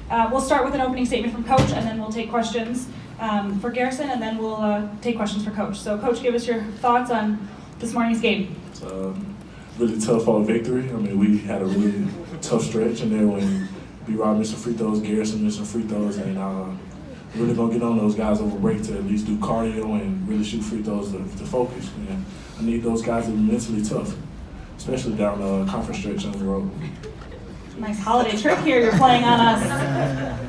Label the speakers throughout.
Speaker 1: We'll start with an opening statement from Coach, and then we'll take questions for Garrison, and then we'll take questions for Coach. So, Coach, give us your thoughts on this morning's game.
Speaker 2: It's a really tough victory. I mean, we had a really tough stretch, and then when B-Rob missed some free throws, Garrison missed some free throws, and really going to get on those guys over break to at least do cardio and really shoot free throws to focus. And I need those guys to be mentally tough, especially down the conference stretch on the road.
Speaker 1: Nice holiday trick here you're playing on us.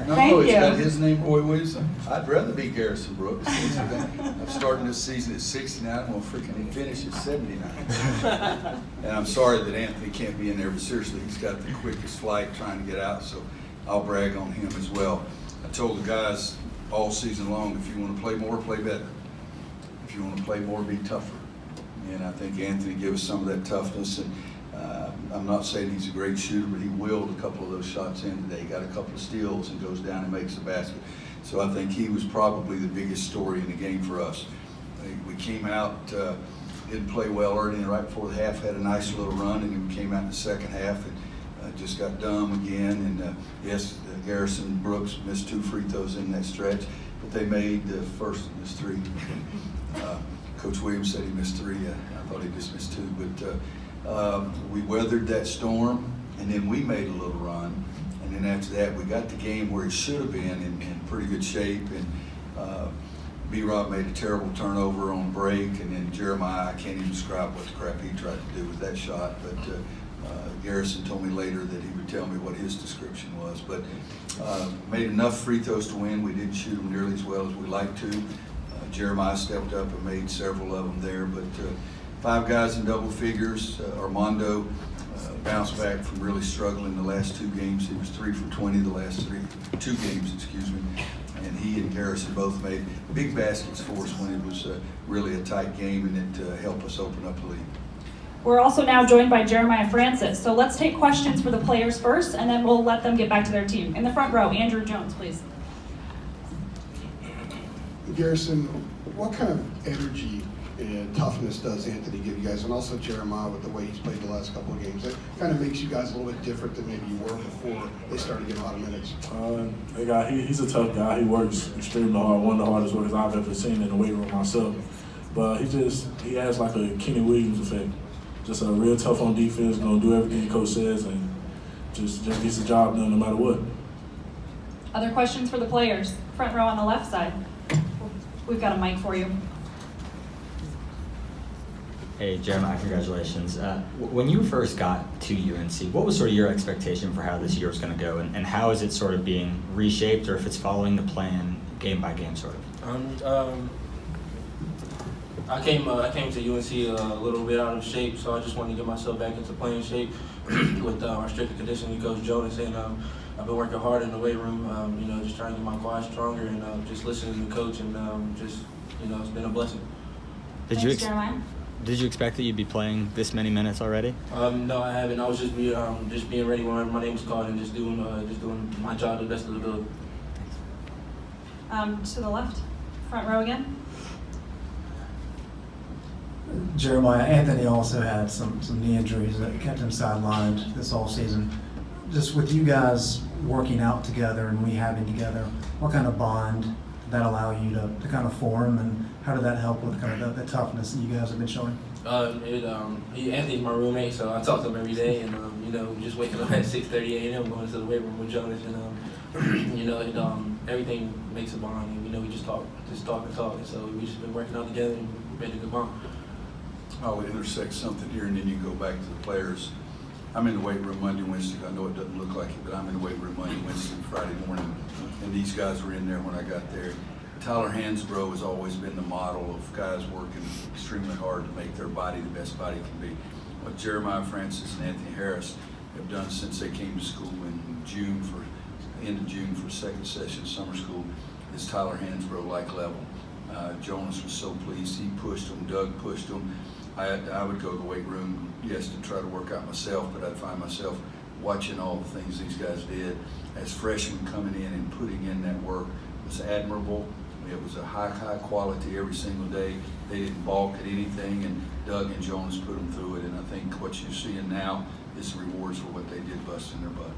Speaker 1: Thank you.
Speaker 3: He's got his name, Boy Williamson. I'd rather be Garrison Brooks. I'm starting this season at 69. I'm going to freaking finish at 79. And I'm sorry that Anthony can't be in there, but seriously, he's got the quickest flight trying to get out, so I'll brag on him as well. I told the guys all season long, if you want to play more, play better. If you want to play more, be tougher. And I think Anthony gave us some of that toughness. And I'm not saying he's a great shooter, but he willed a couple of those shots in today. He got a couple of steals and goes down and makes a basket. So I think he was probably the biggest story in the game for us. We came out, didn't play well early, and right before the half had a nice little run, and then we came out in the second half and just got dumb again. And yes, Garrison Brooks missed 2 free throws in that stretch, but they made the first of his 3. Coach Williams said he missed 3. I thought he just missed 2, but we weathered that storm, and then we made a little run, and then after that we got the game where it should have been in pretty good shape, and B-Rob made a terrible turnover on break, and then Jeremiah, I can't even describe what the crap he tried to do with that shot, but Garrison told me later that he would tell me what his description was, but made enough free throws to win. We didn't shoot them nearly as well as we like to. Jeremiah stepped up and made several of them there, but 5 guys in double figures. Armando bounced back from really struggling the last 2 games. He was 3 for 20 the last 2 games, excuse me. And he and Garrison both made big baskets for us when it was really a tight game, and it helped us open up the lead.
Speaker 1: We're also now joined by Jeremiah Francis. So let's take questions for the players first, and then we'll let them get back to their team. In the front row, Andrew Jones, please.
Speaker 4: Garrison, what kind of energy and toughness does Anthony give you guys, and also Jeremiah with the way he's played the last couple of games? That kind of makes you guys a little bit different than maybe you were before they started getting a lot of minutes.
Speaker 2: That guy, he's a tough guy. He works extremely hard, one of the hardest workers I've ever seen in the weight room myself. But he has like a Kenny Williams effect. Just a real tough on defense, gonna do everything the coach says, and just gets the job done no matter what.
Speaker 1: Other questions for the players? Front row on the left side. We've got a mic for you.
Speaker 5: Hey, Jeremiah, congratulations. When you first got to UNC, what was sort of your expectation for how this year was going to go, and how is it sort of being reshaped, or if it's following the plan game by game sort of?
Speaker 6: I came to UNC a little bit out of shape, so I just wanted to get myself back into playing shape with our strength and conditioning coach Jonas, and I've been working hard in the weight room, just trying to get my quads stronger, and just listening to the coach, and it's been a blessing.
Speaker 5: Did you expect that you'd be playing this many minutes already?
Speaker 6: No, I haven't. I was just being ready when my name was called, and just doing my job to the best of the ability.
Speaker 1: To the left, front row again.
Speaker 7: Jeremiah, Anthony also had some knee injuries that kept him sidelined this all season. Just with you guys working out together and rehabbing together, what kind of bond did that allow you to kind of form, and how did that help with kind of the toughness that you guys have been showing?
Speaker 6: Anthony's my roommate, so I talk to him every day, and just waking up at 6:30 a.m. going to the weight room with Jonas, and everything makes a bond. And, we just talk, and so we just been working out together and made a good bond.
Speaker 3: I'll intersect something here, and then you go back to the players. I'm in the weight room Monday, Wednesday. I know it doesn't look like it, but I'm in the weight room Monday, Wednesday, and Friday morning, and these guys were in there when I got there. Tyler Hansbrough has always been the model of guys working extremely hard to make their body the best body can be. What Jeremiah Francis and Anthony Harris have done since they came to school in end of June for second session summer school is Tyler Hansbrough-like level. Jonas was so pleased. He pushed them. Doug pushed them. I would go to the weight room, yes, to try to work out myself, but I'd find myself watching all the things these guys did as freshmen coming in and putting in that work. It was admirable. It was a high quality every single day. They didn't balk at anything, and Doug and Jonas put them through it, and I think what you're seeing now is the rewards for what they did busting their butt.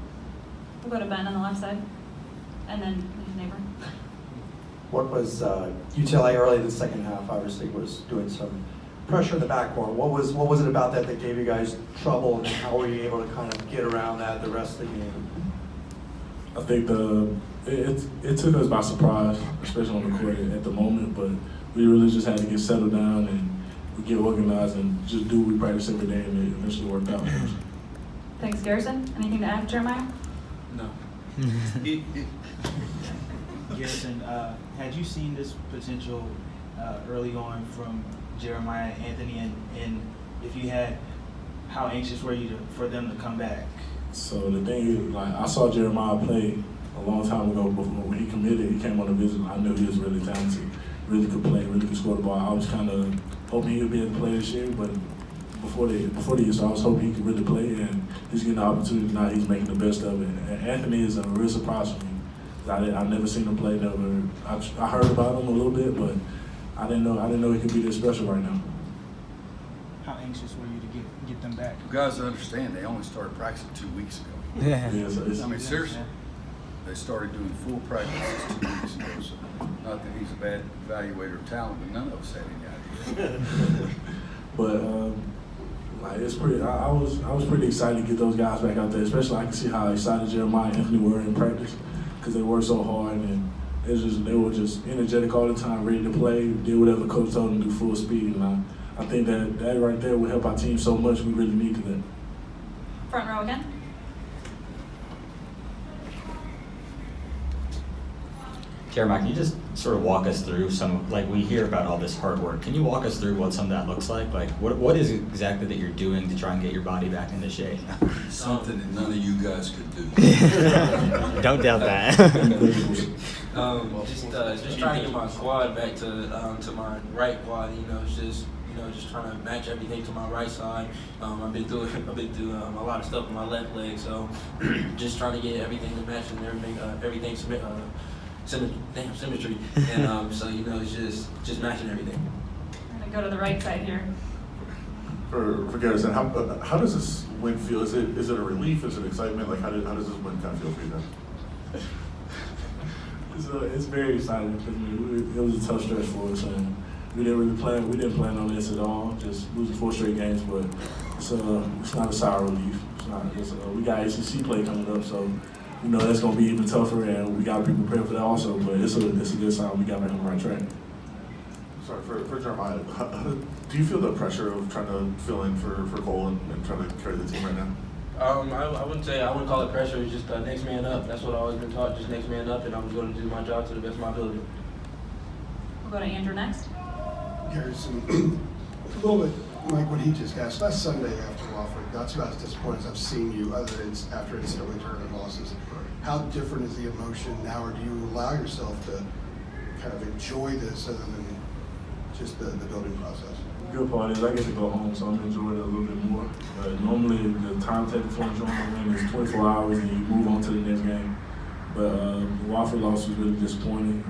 Speaker 1: We'll go to Ben on the left side. and then his neighbor.
Speaker 8: What was UCLA early in the second half? Obviously, was doing some pressure in the backcourt. What was it about that gave you guys trouble, and how were you able to kind of get around that the rest of the game?
Speaker 2: I think it took us by surprise, especially on the court at the moment, but we really just had to get settled down and get organized and just do what we practice every day, and it eventually worked out.
Speaker 1: Thanks, Garrison. Anything to add, Jeremiah?
Speaker 6: No.
Speaker 9: Garrison, had you seen this potential early on from Jeremiah and Anthony, and if you had, how anxious were you for them to come back?
Speaker 2: So the thing is, like, I saw Jeremiah play a long time ago. Before when he committed, he came on a visit. I knew he was really talented, really could play, really could score the ball. I was kind of hoping he would be able to play this year, but before the year, so I was hoping he could really play, and he's getting the opportunity now. He's making the best of it. And Anthony is a real surprise for me. I never seen him play. Never. I heard about him a little bit, but I didn't know he could be this special right now.
Speaker 9: How anxious were you to get them back?
Speaker 3: You guys understand, they only started practicing 2 weeks ago.
Speaker 2: Yeah, so
Speaker 3: I mean, seriously, they started doing full practices 2 weeks ago. So not that he's a bad evaluator of talent, but none of us had any idea.
Speaker 2: But like, it's pretty. I was pretty excited to get those guys back out there. Especially, I can see how excited Jeremiah and Anthony were in practice because they worked so hard, and they were just energetic all the time, ready to play, did whatever coach told them to do full speed. And I think that right there will help our team so much. We really needed that.
Speaker 1: Front row again.
Speaker 5: Jeremiah, can you just sort of walk us through we hear about all this hard work. Can you walk us through what some of that looks like? Like, what is it exactly that you're doing to try and get your body back into shape?
Speaker 3: Something that none of you guys could do.
Speaker 5: Don't doubt that.
Speaker 6: Just trying to get my quad back to my right quad. Just trying to match everything to my right side. I've been through a lot of stuff on my left leg, so just trying to get everything to match and everything symmetry. And so it's just matching everything.
Speaker 1: I'm gonna go to the right side here.
Speaker 10: For Garrison, how does this win feel? Is it a relief? Is it excitement? Like how does this win kind of feel for you guys?
Speaker 2: It's very exciting because it was a tough stretch for us, and we didn't plan on this at all. Just losing 4 straight games, but it's not a sour relief. We got ACC play coming up, so that's going to be even tougher, and we got to be prepared for that also. But it's a good sign we got back on the right track.
Speaker 10: Sorry, for Jeremiah, do you feel the pressure of trying to fill in for Cole and trying to carry the team right now?
Speaker 6: I wouldn't call it pressure. It's just next man up. That's what I've always been taught. Just next man up, and I'm going to do my job to the best of my ability.
Speaker 1: We'll go to Andrew next.
Speaker 4: Garrison, a little bit like what he just asked. Last Sunday after Wofford, that's about as disappointed as I've seen you, other than after NCAA tournament losses. How different is the emotion now, or do you allow yourself to kind of enjoy this other than just the building process?
Speaker 2: The good part is I get to go home, so I'm enjoying it a little bit more. Normally, the timetable for enjoying the win is 24 hours, and you move on to the next game. But the Wofford loss was really disappointing.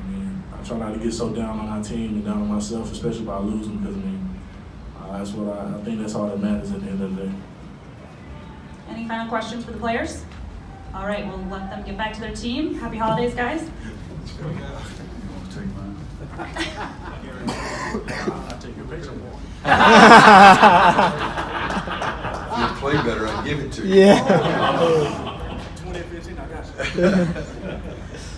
Speaker 2: I try not to get so down on our team and down on myself, especially by losing, because that's what I think that's all that matters at the end of the day.
Speaker 1: Any final questions for the players? All right, we'll let them get back to their team. Happy holidays, guys.
Speaker 3: You want to take mine?
Speaker 2: I'll take your picture.
Speaker 3: If you play better, I'd give it to you.
Speaker 2: Yeah. 2015, I got you.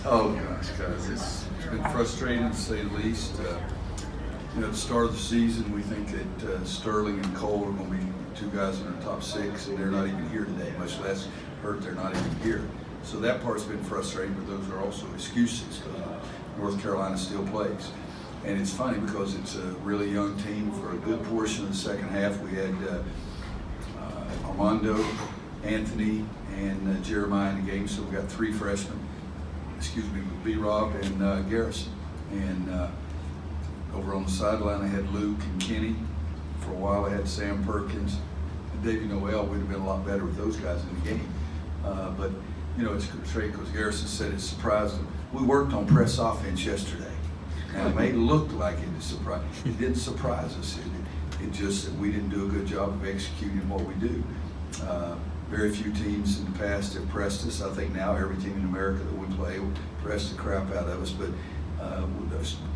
Speaker 3: Oh gosh, guys, it's been frustrating to say the least. At the start of the season, we think that Sterling and Cole are going to be 2 guys in the top 6, and they're not even here today, much less hurt. They're not even here. So that part's been frustrating, but those are also excuses because North Carolina still plays. And it's funny because it's a really young team. For a good portion of the second half, we had Armando, Anthony, and Jeremiah in the game. So we got 3 freshmen. With B-Rob and Garrison. And over on the sideline, I had Luke and Kenny. For a while, I had Sam Perkins and Davey Noel. Would have been a lot better with those guys in the game. But it's great because Garrison said it surprised him. We worked on press offense yesterday. Now, it may look like it is surprising. It didn't surprise us. It just that we didn't do a good job of executing what we do. Very few teams in the past have pressed us. I think now every team in America that we play will press the crap out of us. But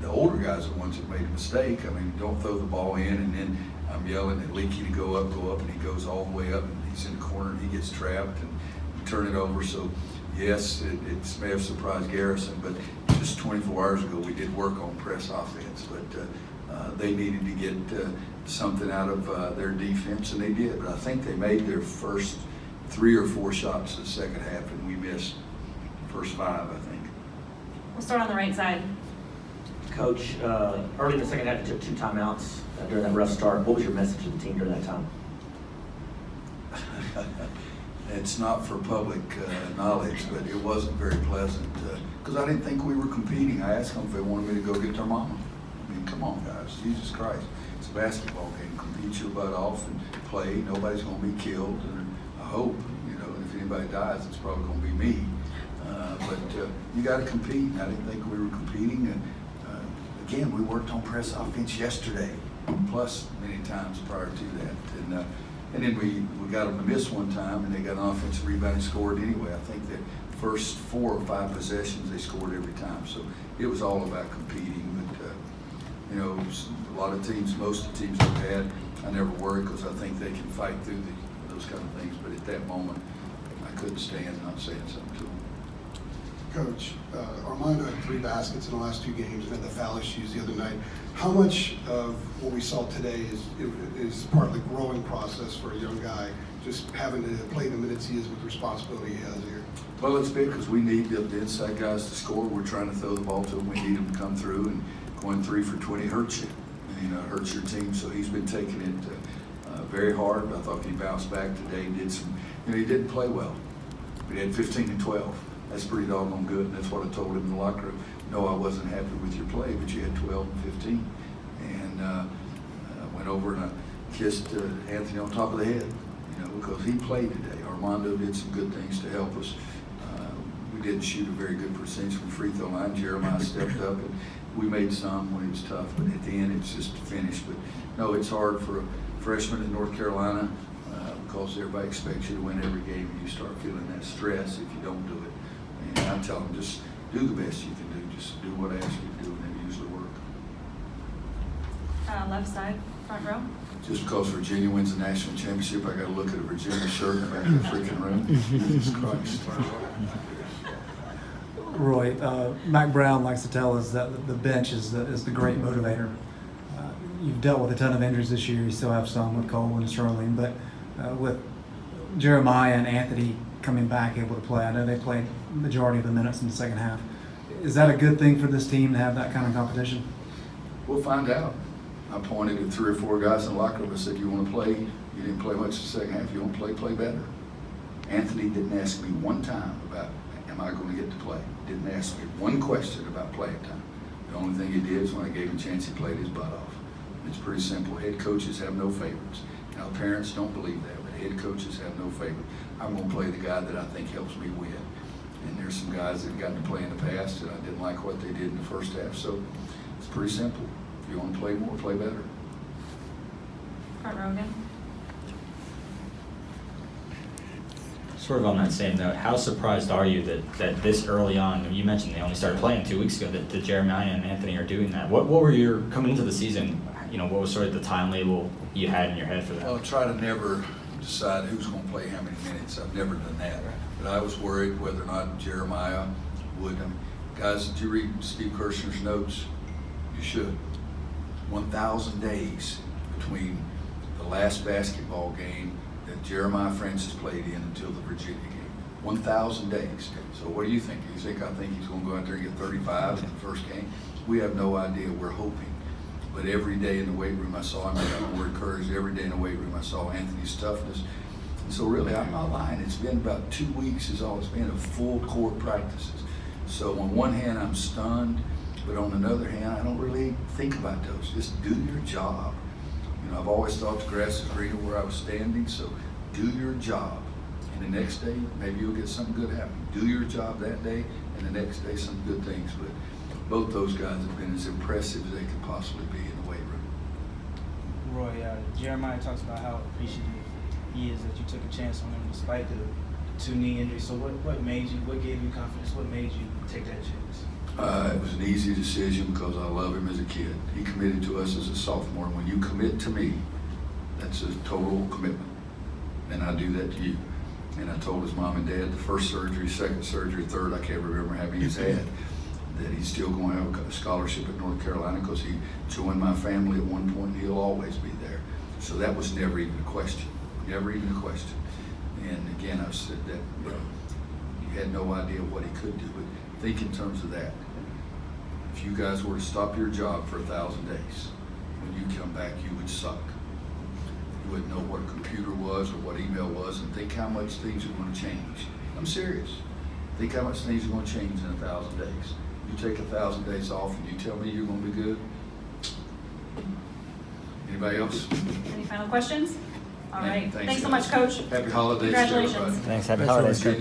Speaker 3: the older guys are the ones that made a mistake. I mean, don't throw the ball in, and then I'm yelling at Leaky to go up, and he goes all the way up, and he's in the corner, and he gets trapped, and you turn it over. So, yes, it may have surprised Garrison, but just 24 hours ago we did work on press offense. But they needed to get something out of their defense, and they did. But I think they made their first 3 or 4 shots in the second half, and we missed the first 5, I think.
Speaker 1: We'll start on the right side.
Speaker 11: Coach, early in the second half, you took 2 timeouts during that rough start. What was your message to the team during that time?
Speaker 3: It's not for public knowledge, but it wasn't very pleasant because I didn't think we were competing. I asked them if they wanted me to go get their mama. I mean, come on, guys, Jesus Christ. It's a basketball game. Compete your butt off and play. Nobody's going to be killed, and I hope, and if anybody dies, it's probably going to be me. But you got to compete, and I didn't think we were competing. And again, we worked on press offense yesterday, plus many times prior to that. And then we got them to miss one time, and they got an offensive rebound and scored anyway. I think that first 4 or 5 possessions, they scored every time. So it was all about competing. But, a lot of teams, most of the teams I've had, I never worry because I think they can fight through those kind of things. But at that moment, I couldn't stand not saying something to them.
Speaker 4: Coach, Armando had 3 baskets in the last 2 games and had the foul issues the other night. How much of what we saw today is part of the growing process for a young guy, just having to play the minutes he is with the responsibility he has here?
Speaker 3: Well, it's big because we need the inside guys to score. We're trying to throw the ball to them. We need them to come through, and going 3 for 20 hurts you. It hurts your team. So he's been taking it very hard. I thought he bounced back today. He didn't play well. We had 15 and 12. That's pretty doggone good, and that's what I told him in the locker room. No, I wasn't happy with your play, but you had 12 and 15. And I went over and I kissed Anthony on top of the head, because he played today. Armando did some good things to help us. We didn't shoot a very good percentage from free throw line. Jeremiah stepped up, and we made some when it was tough, but at the end it was just a finish. But no, it's hard for a freshman in North Carolina because everybody expects you to win every game, and you start feeling that stress if you don't do it. And I tell them, just do the best you can do. Just do what I ask you to do, and it usually work.
Speaker 1: Left side, front row.
Speaker 3: Just because Virginia wins the national championship, I got to look at a Virginia shirt in the back of the freaking room. Jesus Christ.
Speaker 7: Roy, Mac Brown likes to tell us that the bench is the great motivator. You've dealt with a ton of injuries this year. You still have some with Cole and Sterling, but with Jeremiah and Anthony coming back able to play, I know they played the majority of the minutes in the second half. Is that a good thing for this team to have that kind of competition?
Speaker 3: We'll find out. I pointed at 3 or 4 guys in the locker room and said, you want to play? You didn't play much in the second half. You want to play better. Anthony didn't ask me one time about, am I going to get to play? Didn't ask me one question about playing time. The only thing he did is when I gave him a chance, he played his butt off. It's pretty simple. Head coaches have no favorites. Now, parents don't believe that, but head coaches have no favorites. I'm going to play the guy that I think helps me win. And there's some guys that have gotten to play in the past that I didn't like what they did in the first half. So it's pretty simple. If you want to play more, play better.
Speaker 1: Front row again.
Speaker 5: Sort of on that same note, how surprised are you that this early on, you mentioned they only started playing 2 weeks ago, that Jeremiah and Anthony are doing that? What were your, coming into the season, what was sort of the time label you had in your head for that?
Speaker 3: Well, I try to never decide who's going to play how many minutes. I've never done that. But I was worried whether or not Jeremiah would. Guys, did you read Steve Kirshner's notes? You should. 1,000 days between the last basketball game that Jeremiah Francis played in until the Virginia game. 1,000 days. So what do you think? I think he's going to go out there and get 35 in the first game? We have no idea. We're hoping. But every day in the weight room I saw him, I got the word courage. Every day in the weight room I saw Anthony's toughness. And so really, I'm not lying. It's been about 2 weeks is all it's been of full court practices. So on one hand, I'm stunned, but on another hand, I don't really think about those. Just do your job. I've always thought the grass is greener where I was standing, so do your job. And the next day, maybe you'll get something good happening. Do your job that day, and the next day, some good things. But both those guys have been as impressive as they could possibly be in the weight room.
Speaker 9: Roy, Jeremiah talks about how appreciative is that you took a chance on him despite the 2 knee injuries. So what gave you confidence? What made you take that chance?
Speaker 3: It was an easy decision because I love him as a kid. He committed to us as a sophomore. And when you commit to me, that's a total commitment. And I do that to you. And I told his mom and dad the first surgery, second surgery, third, I can't remember how many he's had, that he's still going to have a scholarship at North Carolina because he joined my family at one point and he'll always be there. So that was never even a question. Never even a question. And again, I've said that, you know, you had no idea what he could do. But think in terms of that. If you guys were to stop your job for 1,000 days, when you come back, you would suck. You wouldn't know what a computer was or what email was, and think how much things are going to change. I'm serious. Think how much things are going to change in 1,000 days. You take 1,000 days off and you tell me you're going to be good? Anybody else?
Speaker 1: Any final questions? All right.
Speaker 3: Thanks,
Speaker 1: Thanks so
Speaker 3: guys.
Speaker 1: much, Coach.
Speaker 3: Happy holidays to
Speaker 1: Congratulations.
Speaker 3: everybody.
Speaker 5: Thanks. Happy holidays, Coach.